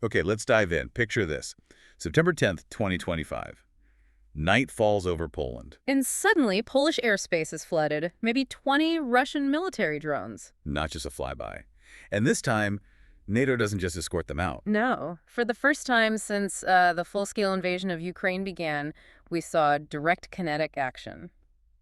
Okay, let's dive in. Picture this. September 10th, 2025. Night falls over Poland. And suddenly, Polish airspace is flooded. Maybe 20 Russian military drones. Not just a flyby. And this time, NATO doesn't just escort them out. No. For the first time since the full-scale invasion of Ukraine began, we saw direct kinetic action.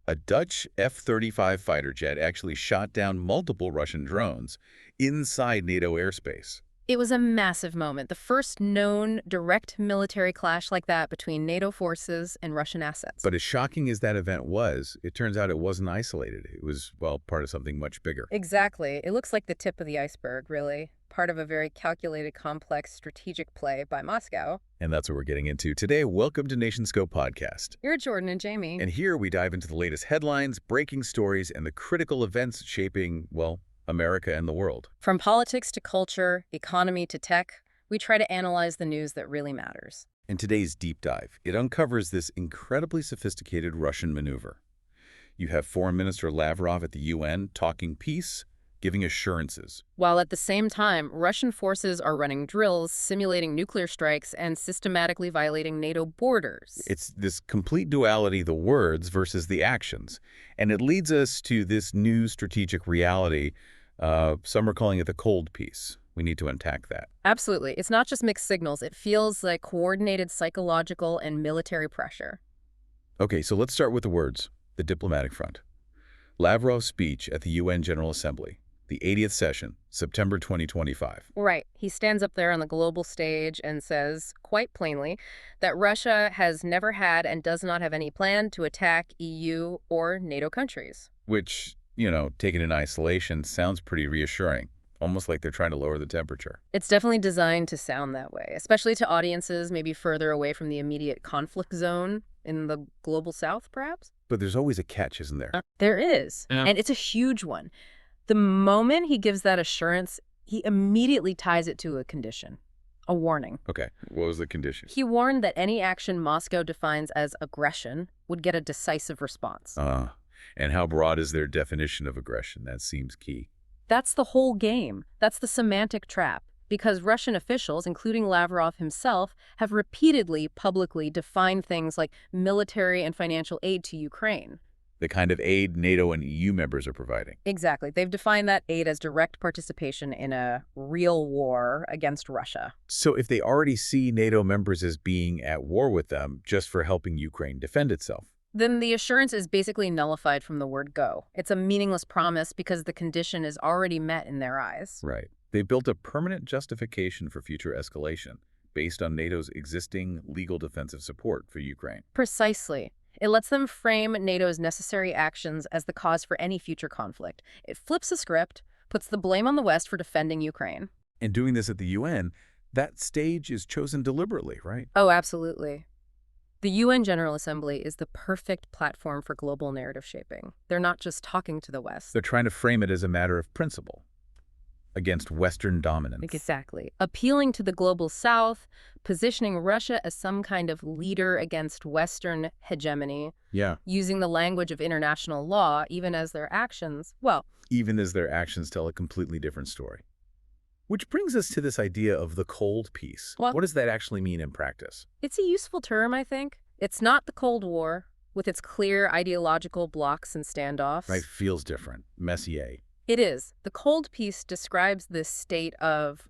A Dutch F-35 fighter jet actually shot down multiple Russian drones inside NATO airspace. It was a massive moment, the first known direct military clash like that between NATO forces and Russian assets. But as shocking as that event was, it turns out it wasn't isolated. It was, well, part of something much bigger. Exactly. It looks like the tip of the iceberg, really. Part of a very calculated, complex, strategic play by Moscow. And that's what we're getting into today. Welcome to Nation Scope Podcast. You're Jordan and Jamie. And here we dive into the latest headlines, breaking stories, and the critical events shaping, well, America and the world. From politics to culture, economy to tech, we try to analyze the news that really matters. In today's deep dive, it uncovers this incredibly sophisticated Russian maneuver. You have Foreign Minister Lavrov at the UN talking peace, giving assurances. While at the same time, Russian forces are running drills, simulating nuclear strikes, and systematically violating NATO borders. It's this complete duality, the words versus the actions. And it leads us to this new strategic reality. Some are calling it the cold peace. We need to unpack that. Absolutely. It's not just mixed signals. It feels like coordinated psychological and military pressure. Okay, so let's start with the words, the diplomatic front. Lavrov's speech at the UN General Assembly, the 80th session, September 2025. Right. He stands up there on the global stage and says, quite plainly, that Russia has never had and does not have any plan to attack EU or NATO countries. Which, you know, taken in isolation, sounds pretty reassuring. Almost like they're trying to lower the temperature. It's definitely designed to sound that way, especially to audiences maybe further away from the immediate conflict zone in the global south, perhaps? But there's always a catch, isn't there? There is, and it's a huge one. The moment he gives that assurance, he immediately ties it to a condition, a warning. Okay, what was the condition? He warned that any action Moscow defines as aggression would get a decisive response. And how broad is their definition of aggression? That seems key. That's the whole game. That's the semantic trap. Because Russian officials, including Lavrov himself, have repeatedly publicly defined things like military and financial aid to Ukraine. The kind of aid NATO and EU members are providing. Exactly. They've defined that aid as direct participation in a real war against Russia. So if they already see NATO members as being at war with them just for helping Ukraine defend itself, then the assurance is basically nullified from the word go. It's a meaningless promise because the condition is already met in their eyes. Right. They've built a permanent justification for future escalation based on NATO's existing legal defensive support for Ukraine. Precisely. It lets them frame NATO's necessary actions as the cause for any future conflict. It flips the script, puts the blame on the West for defending Ukraine. And doing this at the UN, that stage is chosen deliberately, right? Oh, absolutely. The UN General Assembly is the perfect platform for global narrative shaping. They're not just talking to the West. They're trying to frame it as a matter of principle against Western dominance. Exactly. Appealing to the global South, positioning Russia as some kind of leader against Western hegemony. Yeah. Using the language of international law, even as their actions, well, even as their actions tell a completely different story. Which brings us to this idea of the cold peace. Well, what does that actually mean in practice? It's a useful term, I think. It's not the Cold War, with its clear ideological blocks and standoffs. Right, feels different. Messier. It is. The cold peace describes this state of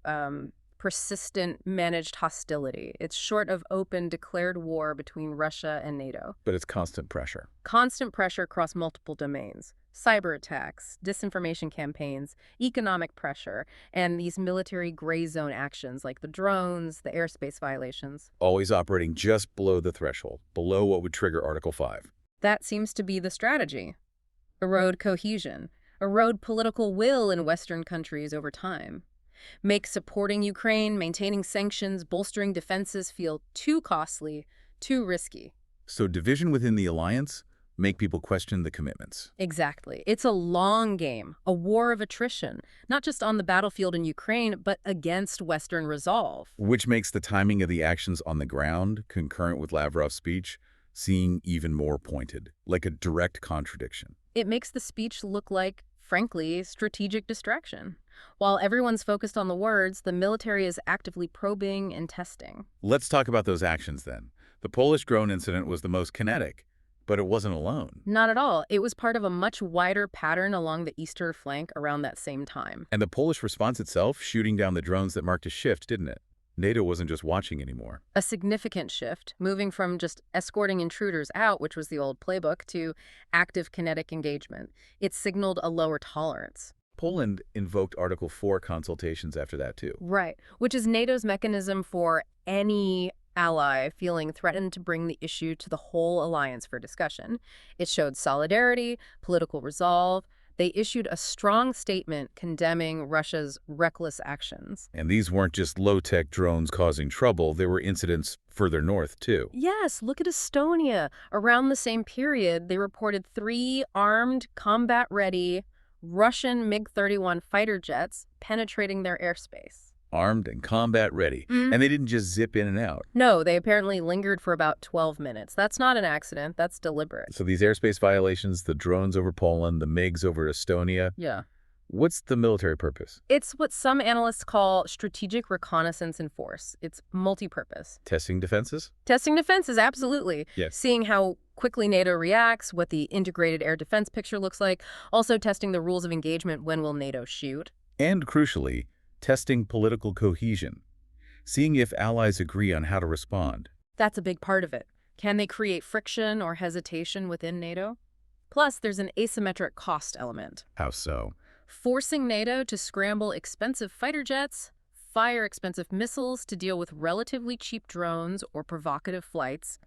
persistent managed hostility. It's short of open declared war between Russia and NATO. But it's constant pressure. Constant pressure across multiple domains. Cyber attacks, disinformation campaigns, economic pressure, and these military gray zone actions like the drones, the airspace violations. Always operating just below the threshold, below what would trigger Article 5. That seems to be the strategy. Erode cohesion. Erode political will in Western countries over time. Make supporting Ukraine, maintaining sanctions, bolstering defenses feel too costly, too risky. So division within the alliance, make people question the commitments. Exactly. It's a long game, a war of attrition, not just on the battlefield in Ukraine, but against Western resolve. Which makes the timing of the actions on the ground, concurrent with Lavrov's speech, seem even more pointed, like a direct contradiction. It makes the speech look like, frankly, strategic distraction. While everyone's focused on the words, the military is actively probing and testing. Let's talk about those actions then. The Polish drone incident was the most kinetic, but it wasn't alone. Not at all. It was part of a much wider pattern along the eastern flank around that same time. And the Polish response itself, shooting down the drones that marked a shift, didn't it? NATO wasn't just watching anymore. A significant shift, moving from just escorting intruders out, which was the old playbook, to active kinetic engagement. It signaled a lower tolerance. Poland invoked Article 4 consultations after that, too. Right, which is NATO's mechanism for any ally feeling threatened to bring the issue to the whole alliance for discussion. It showed solidarity, political resolve. They issued a strong statement condemning Russia's reckless actions. And these weren't just low-tech drones causing trouble. There were incidents further north, too. Yes, look at Estonia. Around the same period, they reported 3 armed, combat-ready Russian MiG-31 fighter jets penetrating their airspace. Armed and combat ready. And they didn't just zip in and out. No, they apparently lingered for about 12 minutes. That's not an accident. That's deliberate. So these airspace violations, the drones over Poland, the MiGs over Estonia, Yeah. what's the military purpose? It's what some analysts call strategic reconnaissance and force. It's multi-purpose. Testing defenses? Testing defenses, absolutely. Yes. Seeing how quickly NATO reacts, what the integrated air defense picture looks like. Also testing the rules of engagement. When will NATO shoot? And crucially, testing political cohesion, seeing if allies agree on how to respond. That's a big part of it. Can they create friction or hesitation within NATO? Plus, there's an asymmetric cost element. How so? Forcing NATO to scramble expensive fighter jets, fire expensive missiles to deal with relatively cheap drones or provocative flights,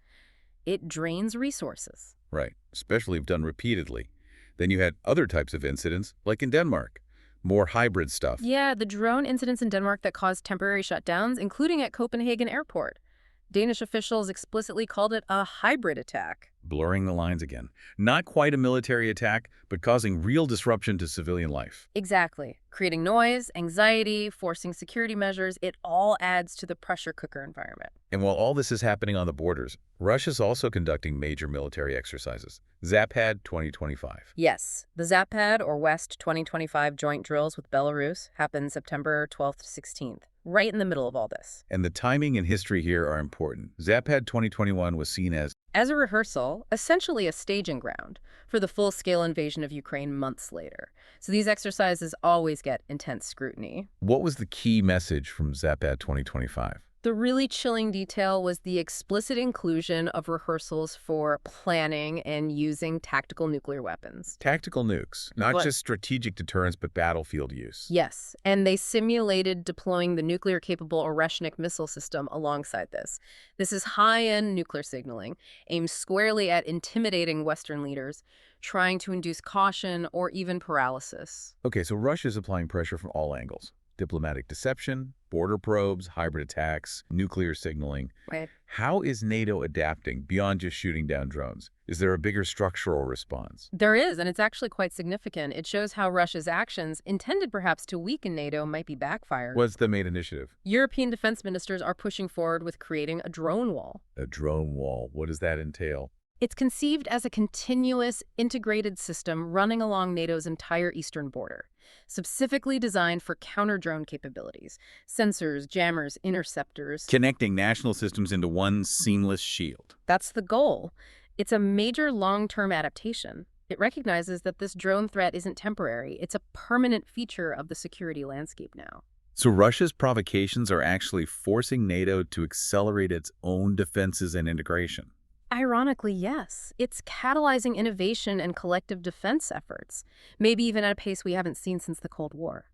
it drains resources. Right, especially if done repeatedly. Then you had other types of incidents, like in Denmark. More hybrid stuff. Yeah, the drone incidents in Denmark that caused temporary shutdowns, including at Copenhagen Airport. Danish officials explicitly called it a hybrid attack. Blurring the lines again. Not quite a military attack, but causing real disruption to civilian life. Exactly. Creating noise, anxiety, forcing security measures, it all adds to the pressure cooker environment. And while all this is happening on the borders, Russia's also conducting major military exercises. Zapad 2025. Yes, the Zapad or West 2025 joint drills with Belarus happened September 12th to 16th, right in the middle of all this. And the timing and history here are important. Zapad 2021 was seen as a rehearsal, essentially a staging ground for the full-scale invasion of Ukraine months later. So these exercises always get intense scrutiny. What was the key message from Zapad 2025? The really chilling detail was the explicit inclusion of rehearsals for planning and using tactical nuclear weapons. Tactical nukes, not just strategic deterrence, but battlefield use. Yes, and they simulated deploying the nuclear-capable Oreshnik missile system alongside this. This is high-end nuclear signaling, aimed squarely at intimidating Western leaders, trying to induce caution or even paralysis. Okay, so Russia's applying pressure from all angles. Diplomatic deception, border probes, hybrid attacks, nuclear signaling. Right. How is NATO adapting beyond just shooting down drones? Is there a bigger structural response? There is, and it's actually quite significant. It shows how Russia's actions, intended perhaps to weaken NATO, might be backfired. What's the main initiative? European defense ministers are pushing forward with creating a drone wall. A drone wall. What does that entail? It's conceived as a continuous, integrated system running along NATO's entire eastern border, specifically designed for counter-drone capabilities, sensors, jammers, interceptors. Connecting national systems into one seamless shield. That's the goal. It's a major long-term adaptation. It recognizes that this drone threat isn't temporary. It's a permanent feature of the security landscape now. So Russia's provocations are actually forcing NATO to accelerate its own defenses and integration. Ironically, yes. It's catalyzing innovation and collective defense efforts, maybe even at a pace we haven't seen since the Cold War.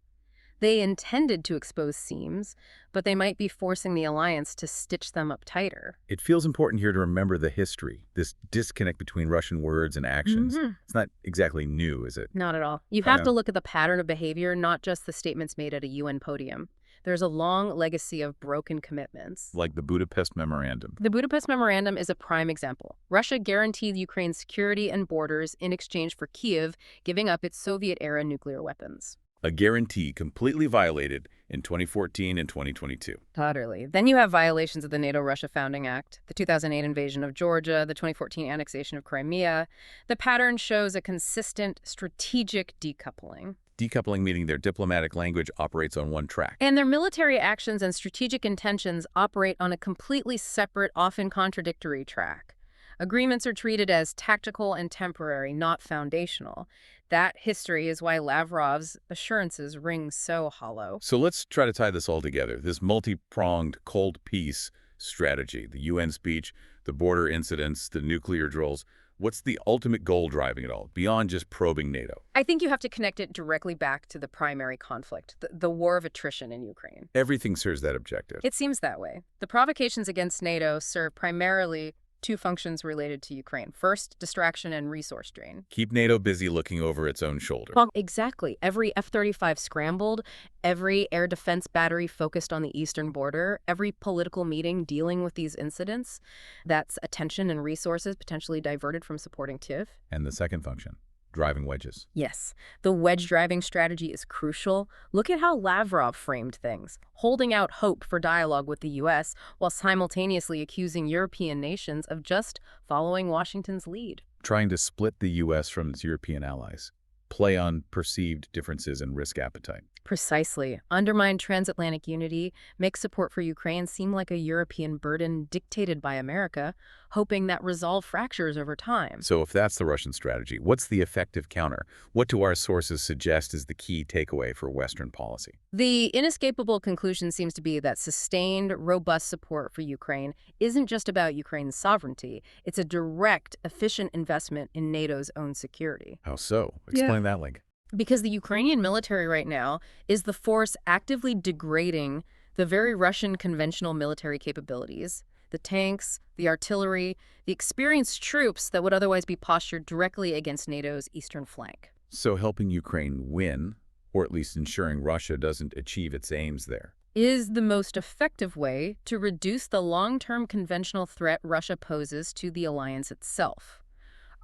They intended to expose seams, but they might be forcing the alliance to stitch them up tighter. It feels important here to remember the history, this disconnect between Russian words and actions. It's not exactly new, is it? Not at all. You have to look at the pattern of behavior, not just the statements made at a UN podium. There's a long legacy of broken commitments. Like the Budapest Memorandum. The Budapest Memorandum is a prime example. Russia guaranteed Ukraine's security and borders in exchange for Kyiv giving up its Soviet-era nuclear weapons. A guarantee completely violated in 2014 and 2022. Totally. Then you have violations of the NATO-Russia Founding Act, the 2008 invasion of Georgia, the 2014 annexation of Crimea. The pattern shows a consistent strategic decoupling. Decoupling meaning their diplomatic language operates on one track. And their military actions and strategic intentions operate on a completely separate, often contradictory track. Agreements are treated as tactical and temporary, not foundational. That history is why Lavrov's assurances ring so hollow. So let's try to tie this all together. This multi-pronged cold peace strategy, the UN speech, the border incidents, the nuclear drills. What's the ultimate goal driving it all, beyond just probing NATO? I think you have to connect it directly back to the primary conflict, the war of attrition in Ukraine. Everything serves that objective. It seems that way. The provocations against NATO serve primarily two functions related to Ukraine. First, distraction and resource drain. Keep NATO busy looking over its own shoulder. Well, exactly. Every F-35 scrambled, every air defense battery focused on the eastern border, every political meeting dealing with these incidents, that's attention and resources potentially diverted from supporting Kyiv. And the second function, driving wedges. Yes, the wedge-driving strategy is crucial. Look at how Lavrov framed things, holding out hope for dialogue with the U.S. while simultaneously accusing European nations of just following Washington's lead. Trying to split the U.S. from its European allies. Play on perceived differences in risk appetite. Precisely. Undermine transatlantic unity, make support for Ukraine seem like a European burden dictated by America, hoping that resolve fractures over time. So if that's the Russian strategy, what's the effective counter? What do our sources suggest is the key takeaway for Western policy? The inescapable conclusion seems to be that sustained, robust support for Ukraine isn't just about Ukraine's sovereignty. It's a direct, efficient investment in NATO's own security. How so? Explain that link. Because the Ukrainian military right now is the force actively degrading the very Russian conventional military capabilities, the tanks, the artillery, the experienced troops that would otherwise be postured directly against NATO's eastern flank. So helping Ukraine win, or at least ensuring Russia doesn't achieve its aims there, is the most effective way to reduce the long-term conventional threat Russia poses to the alliance itself.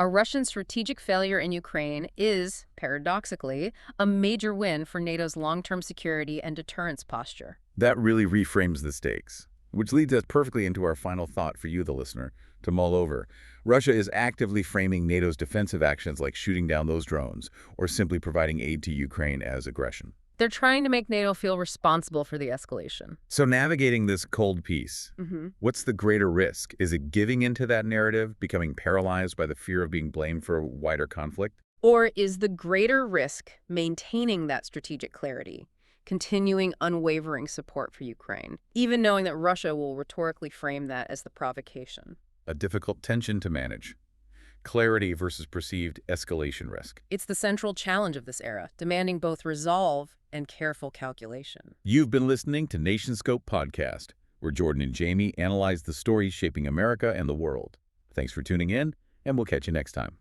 A Russian strategic failure in Ukraine is, paradoxically, a major win for NATO's long-term security and deterrence posture. That really reframes the stakes, which leads us perfectly into our final thought for you, the listener, to mull over. Russia is actively framing NATO's defensive actions like shooting down those drones or simply providing aid to Ukraine as aggression. They're trying to make NATO feel responsible for the escalation. So navigating this cold peace, what's the greater risk? Is it giving into that narrative, becoming paralyzed by the fear of being blamed for a wider conflict? Or is the greater risk maintaining that strategic clarity, continuing unwavering support for Ukraine, even knowing that Russia will rhetorically frame that as the provocation? A difficult tension to manage. Clarity versus perceived escalation risk. It's the central challenge of this era, demanding both resolve and careful calculation. You've been listening to NationScope Podcast, where Jordan and Jamie analyze the stories shaping America and the world. Thanks for tuning in, and we'll catch you next time.